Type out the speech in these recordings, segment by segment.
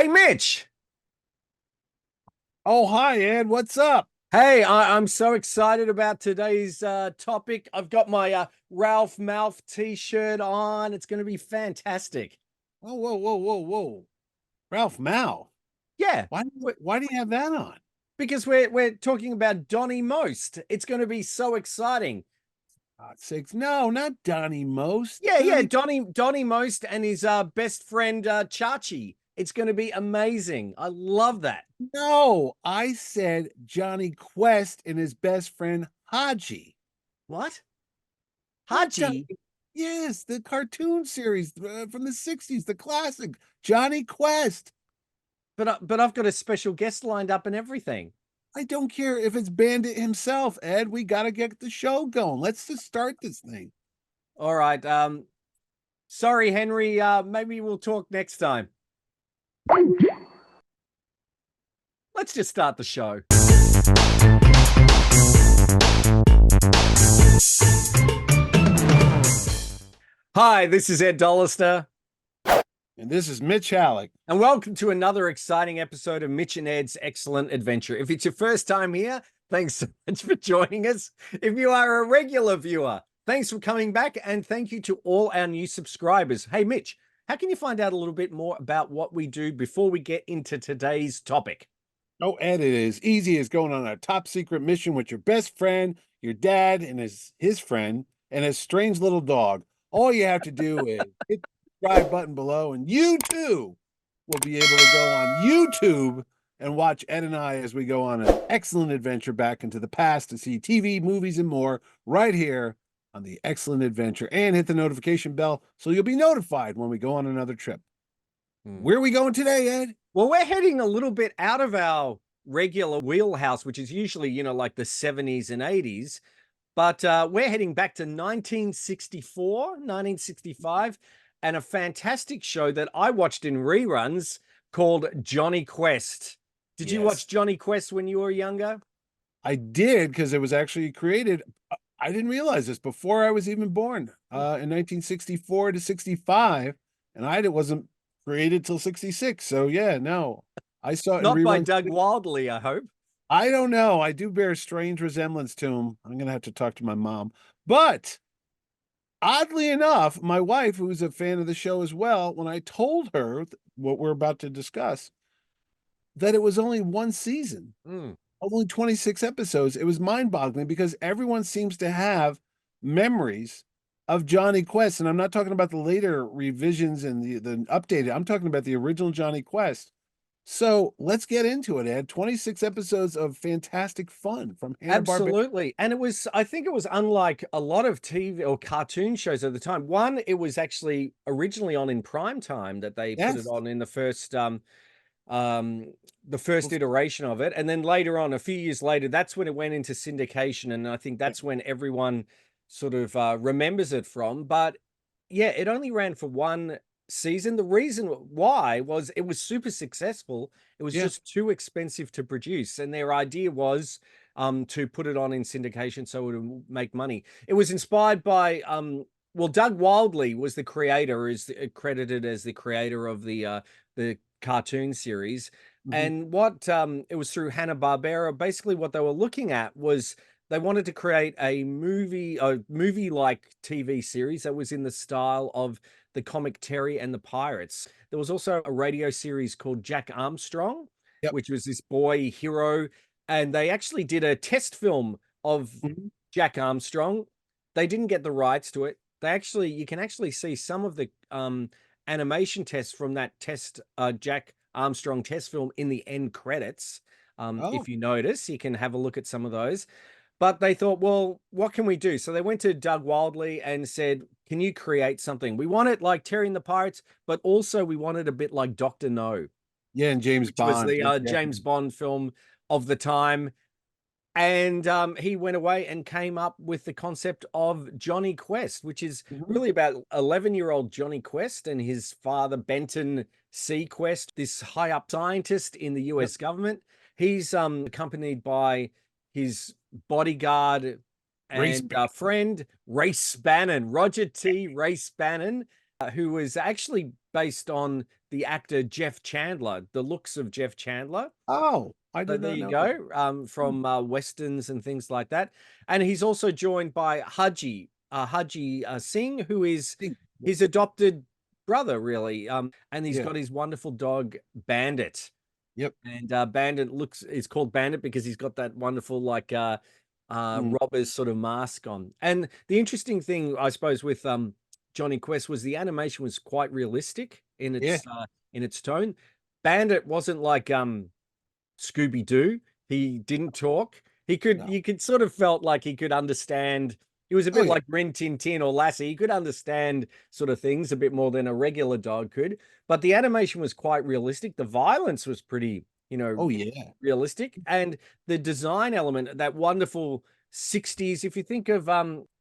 Hey, Mitch. Oh, hi, Ed. What's up? Hey, I'm so excited about today's topic. I've got my Ralph Mouth t-shirt on. It's going to be fantastic. Oh, whoa, whoa, whoa, whoa. Ralph Mao. Yeah, Why, w- why do you have that on? because we're talking about Donny Most. It's going to be so exciting. Six. No, not Donnie Most. Yeah, Donnie. Donny Most and his best friend Chachi. It's going to be amazing. I love that. No, I said Johnny Quest and his best friend Haji. What? Not Donnie. Haji? Yes, the cartoon series from the 60s, the classic Johnny Quest. But I've got a special guest lined up and everything. I don't care if it's Bandit himself, Ed. We got to get the show going. Let's just start this thing. All right. Sorry, Henry. Maybe we'll talk next time. Let's just start the show. Hi, this is Ed Dollister, And this is Mitch Halleck. and welcome to another exciting episode of Mitch and Ed's Excellent Adventure. If it's your first time here, thanks so much for joining us. If you are a regular viewer, thanks for coming back, and thank you to all our new subscribers. Hey, Mitch, how can you find out a little bit more about what we do before we get into today's topic? Oh, Ed, it is easy as going on a top secret mission with your best friend, your dad, and his friend, and his strange little dog. All you have to do is hit the subscribe button below, and you too will be able to go on YouTube and watch Ed and I as we go on an excellent adventure back into the past to see TV, movies, and more right here on the Excellent Adventure. And hit the notification bell so you'll be notified when we go on another trip. Hmm. Where are we going today, Ed? Well, we're heading a little bit out of our regular wheelhouse, which is usually, like the 70s and 80s. But we're heading back to 1964, 1965, and a fantastic show that I watched in reruns called Jonny Quest. Did you Yes. watch Jonny Quest when you were younger? I did because it was actually created. I didn't realize this before I was even born in 1964 to 65, and I it wasn't created till 66. So yeah, no, I saw it in Not by reruns. Doug Wildley, I hope. I don't know. I do bear a strange resemblance to him. I'm gonna have to talk to my mom. But oddly enough, my wife, who's a fan of the show as well, when I told her what we're about to discuss, that it was only one season, Mm. only 26 episodes. It was mind-boggling because everyone seems to have memories of Johnny Quest. And I'm not talking about the later revisions and the updated. I'm talking about the original Johnny Quest. So let's get into it, Ed. 26 episodes of fantastic fun from Hanna-Barbera. Absolutely. And I think it was unlike a lot of TV or cartoon shows at the time. One, it was actually originally on in prime time that they put it Yes. on in um the first iteration of it, and then later on, a few years later, that's when it went into syndication, and I think that's when everyone sort of remembers it from. But yeah, it only ran for one season. The reason why was it was super successful. It was Yeah. just too expensive to produce, and their idea was to put it on in syndication so it would make money. It was inspired by well, Doug Wildley was the creator, is credited as the creator of the cartoon series. Mhm. And what it was through Hanna-Barbera. Basically, what they were looking at was they wanted to create a movie like TV series that was in the style of the comic Terry and the Pirates. There was also a radio series called Jack Armstrong, Yep. which was this boy hero. And they actually did a test film of Mhm. Jack Armstrong. They didn't get the rights to it. You can actually see some of the animation tests from that test Jack Armstrong test film in the end credits. Oh, If you notice, you can have a look at some of those. But they thought, well, what can we do? So they went to Doug Wildley and said, can you create something? We want it like Terry and the Pirates, but also we want it a bit like Dr. No, yeah, and James which was Bond. the James Bond film of the time. And he went away and came up with the concept of Jonny Quest, which is Mhm. really about 11-year-old Jonny Quest and his father, Benton C. Quest, this high up scientist in the Yep. US government. He's accompanied by his bodyguard Race and friend, Race Bannon, Roger T. Race Bannon, who was actually based on the actor Jeff Chandler, the looks of Jeff Chandler. Oh, I So did there not you know that. go, from westerns and things like that. And he's also joined by Haji Singh, who is Think- his adopted brother, really. And he's Yeah. got his wonderful dog Bandit. Yep. And Bandit is called Bandit because he's got that wonderful Mm, robber's sort of mask on. And the interesting thing, I suppose, with Jonny Quest was the animation was quite realistic yeah. in its tone. Bandit wasn't like Scooby Doo. He didn't talk. No. You could sort of felt like he could understand. He was a Oh bit yeah. like Rin Tin Tin or Lassie. He could understand sort of things a bit more than a regular dog could. But the animation was quite realistic. The violence was pretty, Oh yeah. realistic. And the design element, that wonderful 60s. If you think of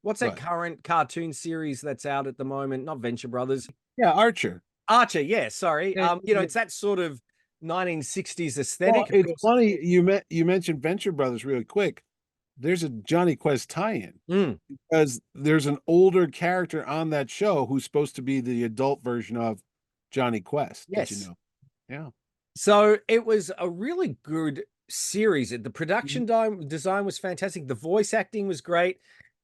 what's that Right. current cartoon series that's out at the moment? Not Venture Brothers. Yeah. Archer. Archer, yeah, sorry. Yeah, yeah. It's that sort of 1960s Well, aesthetic. Of it's course. funny you mentioned Venture Brothers really quick. There's a Johnny Quest tie-in Mm, because there's an older character on that show who's supposed to be the adult version of Johnny Quest. Did you yes. know? Yeah. So it was a really good series. The Mhm. production design was fantastic. The voice acting was great.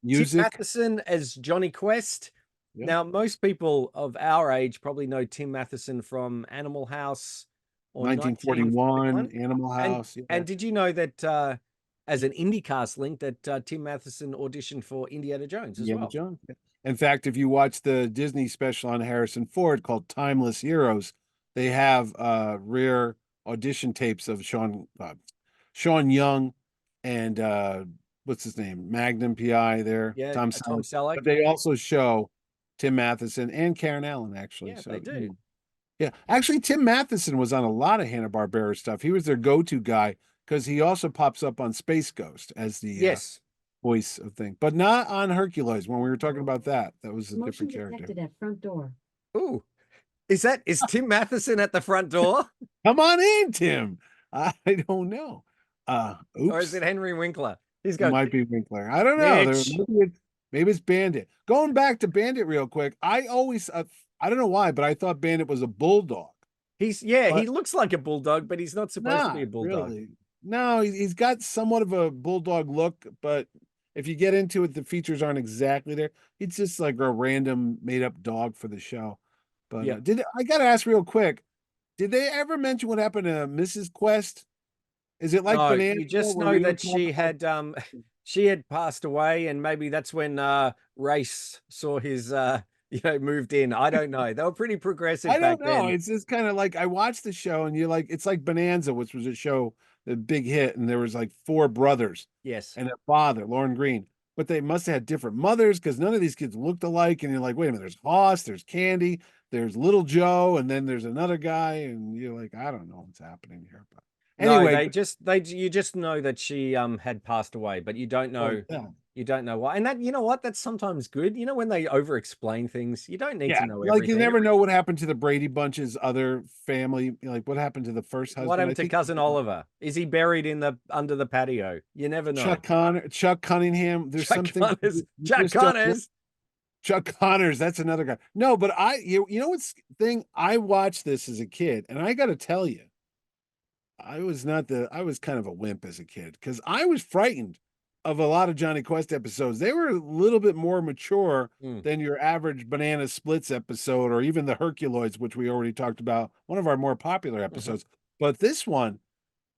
Tim Music. Matheson as Johnny Quest. Yeah. Now, most people of our age probably know Tim Matheson from Animal House or 1941, 1941. Animal And House. Yeah. and did you know that as an IndieCast link that Tim Matheson auditioned for Indiana Jones as Indiana well? Jones. Yeah. In fact, if you watch the Disney special on Harrison Ford called Timeless Heroes, they have rare audition tapes of Sean Young and what's his name? Magnum PI there, Yeah, Tom Tom Selleck. Selleck. But they also show Tim Matheson and Karen Allen, actually. Yeah, they So do. yeah. Actually, Tim Matheson was on a lot of Hanna-Barbera stuff. He was their go-to guy because he also pops up on Space Ghost as the Yes. voice of thing, but not on Hercules. When we were talking about that, that was a Motion different character. detected at front door. Ooh, is Tim Matheson at the front door? Come on in, Tim. I don't know. Or is Oops, it Henry Winkler? He's it going, might be Winkler. I don't know. Mitch. Maybe it's Bandit. Going back to Bandit real quick. I don't know why, but I thought Bandit was a bulldog, Yeah, but he looks like a bulldog, but he's not supposed to be not a bulldog. really. No, he's got somewhat of a bulldog look, but if you get into it, the features aren't exactly there. It's just like a random made up dog for the show. But Yep. did I gotta ask real quick? Did they ever mention what happened to Mrs. Quest? Is it like No, Bonanza you just where know we don't that talk about? she had passed away, and maybe that's when Race saw his moved in. I don't know. They were pretty progressive I back don't know. then. It's just kind of like I watched the show and you're like, it's like Bonanza, which was a show, the big hit, and there was like four brothers Yes. and a father, Lauren Green. But they must have had different mothers because none of these kids looked alike. And you're like, wait a minute, there's Hoss, there's Candy, there's Little Joe, and then there's another guy, and you're like, I don't know what's happening here. But No, anyway, they you just know that she had passed away, but well, yeah. you don't know why. And that, you know what, that's sometimes good. You know, when they over explain things, you don't need to Yeah, know like you everything. never know what happened to the Brady Bunch's other family. Like what happened to the first What husband? I happened to think cousin Oliver? Is he buried in the under the patio? You never know. Chuck Cunningham. There's Chuck something Connors. you Chuck just don't know. Connors. Chuck Connors, that's another guy. No, but you know what's thing? I watched this as a kid, and I got to tell you, I was kind of a wimp as a kid because I was frightened of a lot of Johnny Quest episodes. They were a little bit more mature Mm, than your average Banana Splits episode or even the Herculoids, which we already talked about, one of our more popular mhm. episodes. But this one,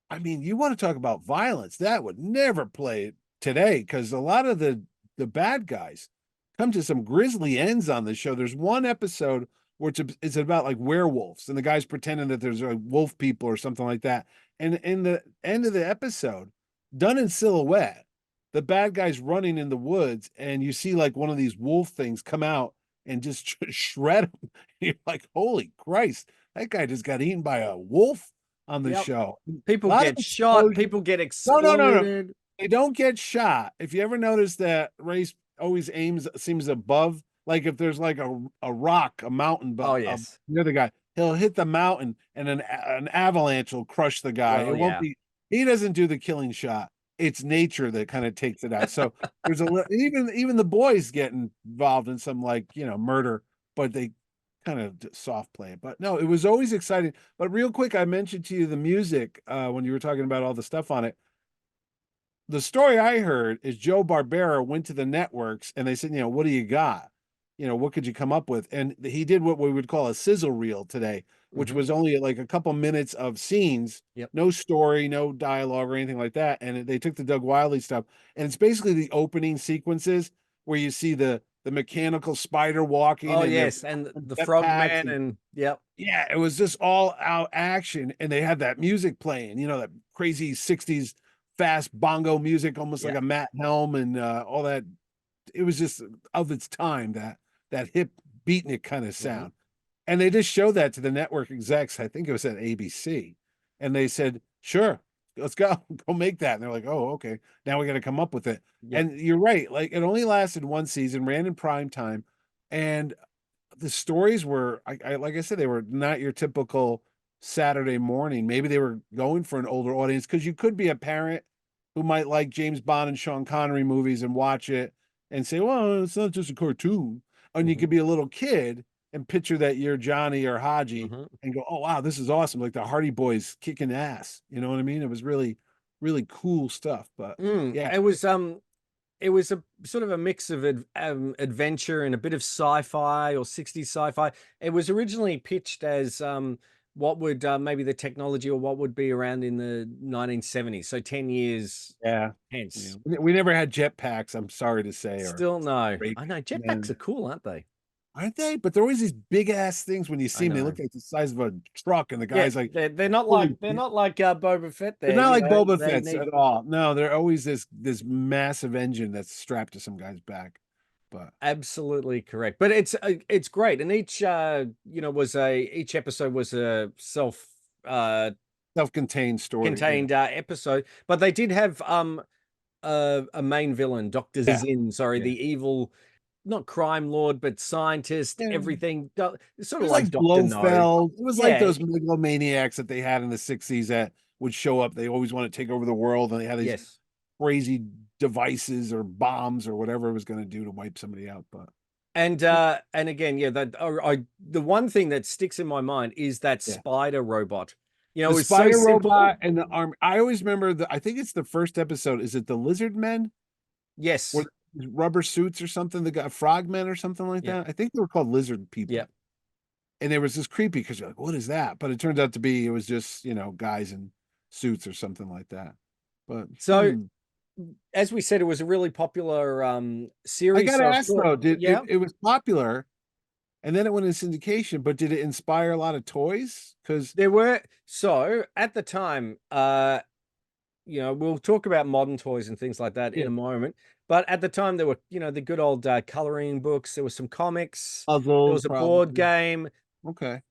I mean, you want to talk about violence, that would never play today because a lot of the bad guys come to some grisly ends on the show. There's one episode where it's about like werewolves and the guy's pretending that there's like wolf people or something like that. And in the end of the episode, done in silhouette, the bad guy's running in the woods and you see like one of these wolf things come out and just shred him. You're like, holy Christ, that guy just got eaten by a wolf on the Yep. show. A People lot of get shot. explosions. People get No. exploded. They don't get shot. If you ever notice that Race always seems above, like if there's like a rock, a mountain, Oh, but yes. near the guy, he'll hit the mountain and an avalanche will crush the guy. Well, It won't yeah. be, he doesn't do the killing shot. It's nature that kind of takes it out. So even the boys get involved in some like, murder, but they kind of soft play it. But no, it was always exciting. But real quick, I mentioned to you the music when you were talking about all the stuff on it. The story I heard is Joe Barbera went to the networks and they said, what do you got? What could you come up with? And he did what we would call a sizzle reel today, which Hmm. was only like a couple minutes of scenes, Yep. no story, no dialogue or anything like that. And they took the Doug Wiley stuff, and it's basically the opening sequences where you see the mechanical spider walking Oh and they're yes, and the jetpacks Frogman, and and yep. yeah, it was just all out action, and they had that music playing, that crazy 60s fast bongo music, almost like Yeah. a Matt Helm and all that. It was just of its time, that hip beatnik kind of Hmm. sound. And they just showed that to the network execs. I think it was at ABC. And they said, sure, let's go, go make that. And they're like, oh, okay. Now we got to come up with it. Yep. And you're right. Like it only lasted one season, ran in prime time. And the stories were I like I said, they were not your typical Saturday morning. Maybe they were going for an older audience because you could be a parent who might like James Bond and Sean Connery movies and watch it and say, well, it's not just a cartoon. And you Hmm. could be a little kid and picture that you're Johnny or Haji Hmm. and go, oh wow, this is awesome. Like the Hardy Boys kicking ass. You know what I mean? It was really, really cool stuff. But yeah, It was a sort of a mix of adventure and a bit of sci-fi or 60s sci-fi. It was originally pitched as what would maybe the technology or what would be around in the 1970s. So 10 years yeah. hence. We never had jetpacks, I'm sorry to say, or Still no. great I know jetpacks men. are cool, aren't they? Aren't they? But they're always these big ass things when you I see them. They know. look like the size of a truck, and the Yeah, guy's like they're not like fully. they're not like Boba Fett They're there, not you like know. Boba They Fett's need at all. No, they're always this massive engine that's strapped to some guy's back. But absolutely correct. But it's great. And each episode was a self uh self-contained story. Yeah, contained episode, but they did have a main villain, Dr. yeah, Zin, sorry, yeah. the evil, not crime lord, but scientist, Yeah. everything. It Sort of was like like Dr. No. Blofeld. It was like Yeah, those megalomaniacs that they had in the 60s that would show up. They always want to take over the world, and they had these yes. crazy devices or bombs or whatever it was going to do to wipe somebody out. But And again, yeah, the one thing that sticks in my mind is that yeah. spider robot. The It's so spider simple. robot and the arm. I always remember I think it's the first episode. Is it the lizard men or Yes. rubber suits or something? The guy frogmen or something like Yeah. that. I think they were called lizard Yeah. people. And there was this creepy because you're like, what is that? But it turns out to be it was just, guys in suits or something like that. But So as we said, it was a really popular I series. gotta So I ask thought, though, did yeah, it was popular and then it went in syndication, but did it inspire a lot of toys? Because there were so at the time, we'll talk about modern toys and things like that in yeah, a moment. But at the time, there were, the good old coloring books. There were some comics. There puzzles was a board probably. game. Okay.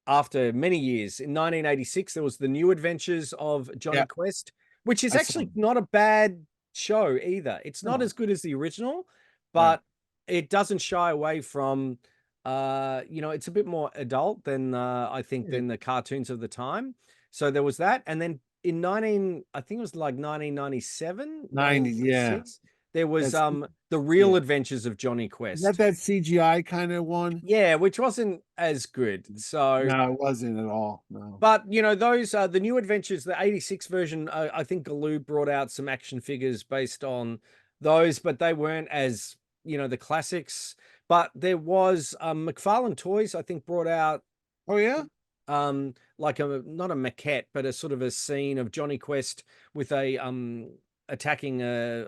After many years, in 1986, there was the New Adventures of Jonny Yeah, Quest, which is I saw actually them. not a bad show either. It's not No, as good as the original, right. but it doesn't shy away from, it's a bit more adult than I think Yeah. than the cartoons of the time. So there was that, and then in 19, I think it was like 1997, 90, yeah. 1996, there was That's the yeah. Real Adventures of Jonny Is that Quest. that CGI kind of one? Yeah, which wasn't as good. So No, it wasn't at all. No. but those the new adventures, the 86 version, I think Galoo brought out some action figures based on those, but they weren't as, the classics. But there was McFarlane Toys, I think, brought out Oh yeah? like a not a maquette, but a sort of a scene of Jonny Quest with a attacking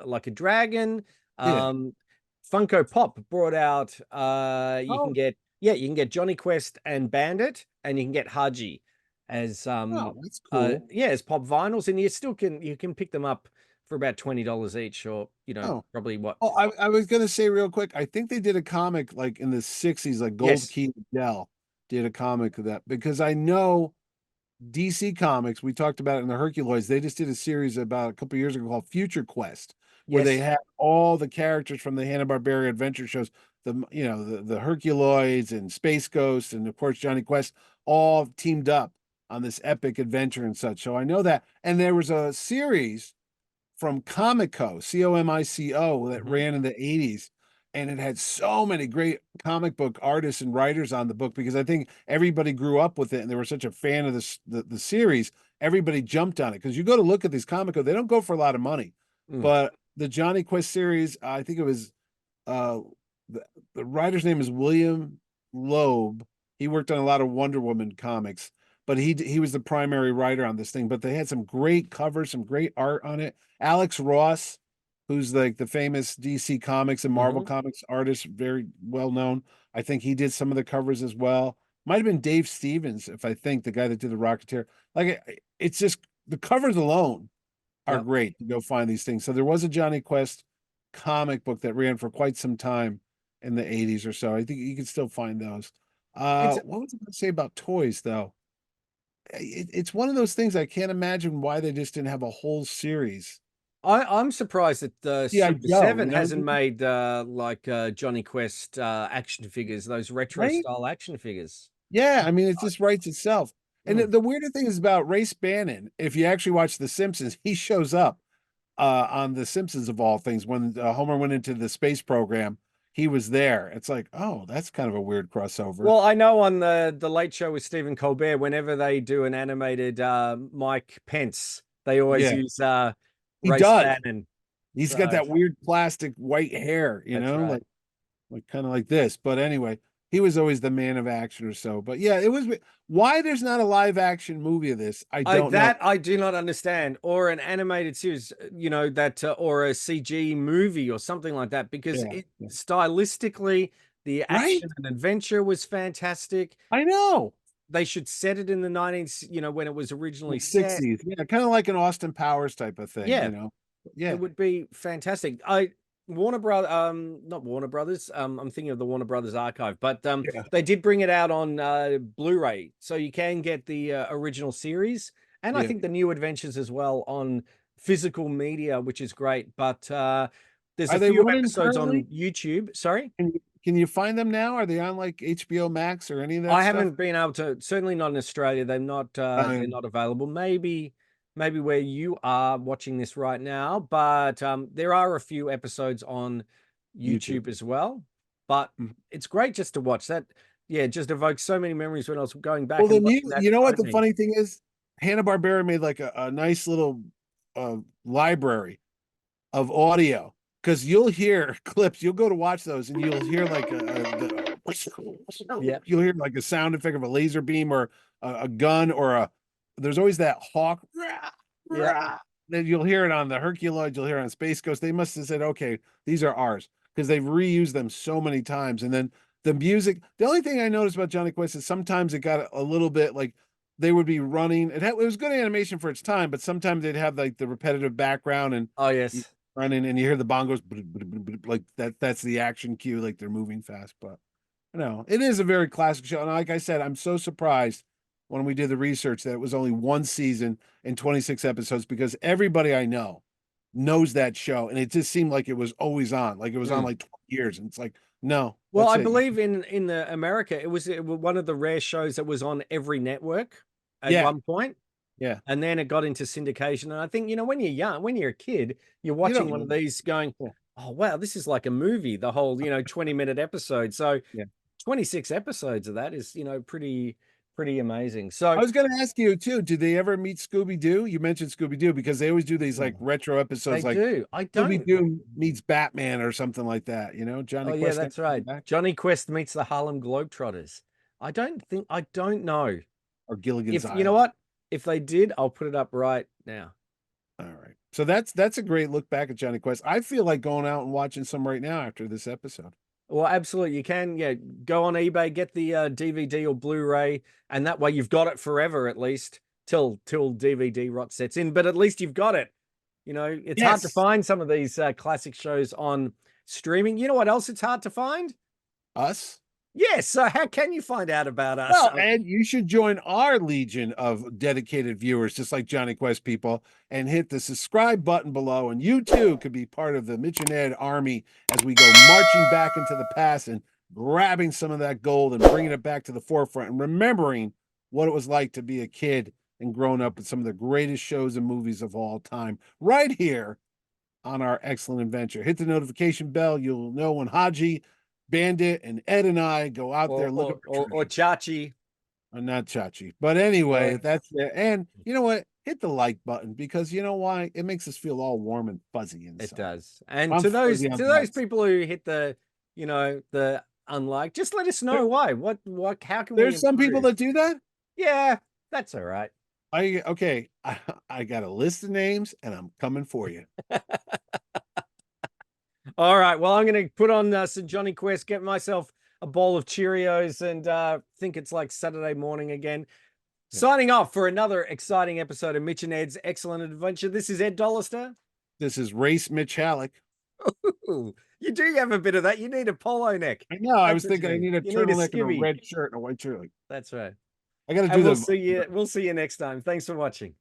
like a dragon. Yeah. Um Funko Pop brought out Oh, you can get Jonny Quest and Bandit, and you can get Haji as oh, that's cool. as pop vinyls, and you can pick them up for about $20 each, or Oh. probably what. Oh, I was gonna say real quick, I think they did a comic like in the 60s, like Gold Yes. Key Dell did a comic of that because I know DC Comics, we talked about it in the Herculoids. They just did a series about a couple years ago called Future Quest, where they Yes. had all the characters from the Hanna-Barbera adventure shows, the Herculoids and Space Ghost, and of course Johnny Quest, all teamed up on this epic adventure and such. So I know that. And there was a series from Comico, Comico, that Mhm. ran in the 80s. and it had so many great comic book artists and writers on the book because I think everybody grew up with it and they were such a fan of the series. Everybody jumped on it because you go to look at these comic books, they don't go for a lot of money. Mm. But the Jonny Quest series, I think it was uh the, the writer's name is William Loeb. He worked on a lot of Wonder Woman comics, but he was the primary writer on this thing. But they had some great covers, some great art on it. Alex Ross, who's like the famous DC Comics and Marvel Hmm. Comics artist, very well known. I think he did some of the covers as well. Might have been Dave Stevens, if I think the guy that did the Rocketeer. It's just the covers alone are Yep. great to go find these things. So there was a Jonny Quest comic book that ran for quite some time in the 80s or so. I think you can still find those. It's What was I going to say about toys though? It's one of those things I can't imagine why they just didn't have a whole series. I'm surprised that Yeah, Super Joe, 7 hasn't made like Jonny Quest action figures, those retro right? style action figures. Yeah, I mean, it just writes itself. And Mm. the weirder thing is about Ray Spannon. If you actually watch The Simpsons, he shows up on The Simpsons of all things. When Homer went into the space program, he was there. It's like, oh, that's kind of a weird crossover. Well, I know on the Late Show with Stephen Colbert, whenever they do an animated Mike Pence, they always Yeah, use he Ray does. Spannon. He's got So that weird plastic white hair, that's right. like kind of like this. But anyway, he was always the man of action or so. But yeah, it was why there's not a live action movie of this, I don't know. I do not understand, or an animated series, that or a CG movie or something like that, because Yeah, it yeah. stylistically, the Right? action and adventure was fantastic. I know. They should set it in the 19s, when it was originally Like set. 60s. Yeah, kind of like an Austin Powers type of thing, Yeah, it Yeah, would be fantastic. Warner Brother, not Warner Brothers. I'm thinking of the Warner Brothers archive, but yeah, they did bring it out on Blu-ray, so you can get the original series, and I yeah. think the new adventures as well on physical media, which is great. But there's Are a they few running episodes on currently? YouTube. Sorry. Can you find them now? Are they on like HBO Max or any of that I stuff? haven't been able to, certainly not in Australia. They're Um, not available. Maybe where you are watching this right now, but there are a few episodes on YouTube. YouTube as well. But Mhm. it's great just to watch that. Yeah, it just evokes so many memories when I was going Well, back and watching that you know what the opening. funny thing is? Hanna-Barbera made like a nice little library of audio because you'll hear clips. You'll go to watch those and you'll hear like Yeah, you'll hear like a sound effect of a laser beam or a gun or there's always that hawk. yeah. Then you'll hear it on the Herculoid, you'll hear it on Space Ghost. They must have said, okay, these are ours because they've reused them so many times. And then the music, the only thing I noticed about Jonny Quest is sometimes it got a little bit like they would be running. It was good animation for its time, but sometimes they'd have like the repetitive background and Oh you yes. running and you hear the bongos like that's the action cue, like they're moving fast. But it is a very classic show. And like I said, I'm so surprised when we did the research that it was only one season and 26 episodes because everybody I know knows that show. And it just seemed like it was always on, like it was on Mm. like 20 years. And it's like, no, Well, that's I it. believe in the America, it was one of the rare shows that was on every network at Yeah, one point. yeah. And then it got into syndication. And I think, when you're young, when you're a kid, you're You watching don't one know. of these going, Yeah, oh, wow, this is like a movie, the whole, 20-minute episode. So yeah. 26 episodes of that is, pretty amazing. I So was going to ask you too, did they ever meet Scooby Doo? You mentioned Scooby Doo because they always do these like oh, retro they episodes like do. I Scooby don't. Doo meets Batman or something like that. Oh, Johnny yeah, Quest that's right. back Jonny Quest meets the Harlem Globetrotters. I don't know. or Gilligan's If, you know Island. what? If they did, I'll put it up right now. All right. So that's a great look back at Johnny Quest. I feel like going out and watching some right now after this episode. Well, absolutely. You can, yeah, go on eBay, get the DVD or Blu-ray, and that way you've got it forever at least till DVD rot sets in. But at least you've got it. It's hard to Yes. find some of these classic shows on streaming. You know what else it's hard to find? Us? Yes. So how can you find out about us? Well, and you should join our legion of dedicated viewers, just like Johnny Quest people, and hit the subscribe button below. And you too could be part of the Mitch and Ed army as we go marching back into the past and grabbing some of that gold and bringing it back to the forefront and remembering what it was like to be a kid and growing up with some of the greatest shows and movies of all time right here on our excellent adventure. Hit the notification bell. You'll know when Haji, Bandit, and Ed and I go out there looking for or treasure. Chachi. Not Chachi. But anyway, Or that's it. And you know what? Hit the like button because you know why? It makes us feel all warm and fuzzy it inside. does. And I'm fuzzy on the those outside. people who hit the, the unlike, just let us know There- why. What how can we there's some people improve? that do that. Yeah, that's all right. I got a list of names and I'm coming for you. All right. Well, I'm going to put on some Jonny Quest, get myself a bowl of Cheerios, and think it's like Saturday morning again. Yeah. Signing off for another exciting episode of Mitch and Ed's Excellent Adventure. This is Ed Dollister. This is Race Mitch Halleck. Ooh, you do have a bit of that. You need a polo neck. I know. I That's was what you thinking I need. need a You need a turtleneck and a skivvy. red shirt and a white shirt. That's right. I got to And do we'll see you next time. Thanks for watching.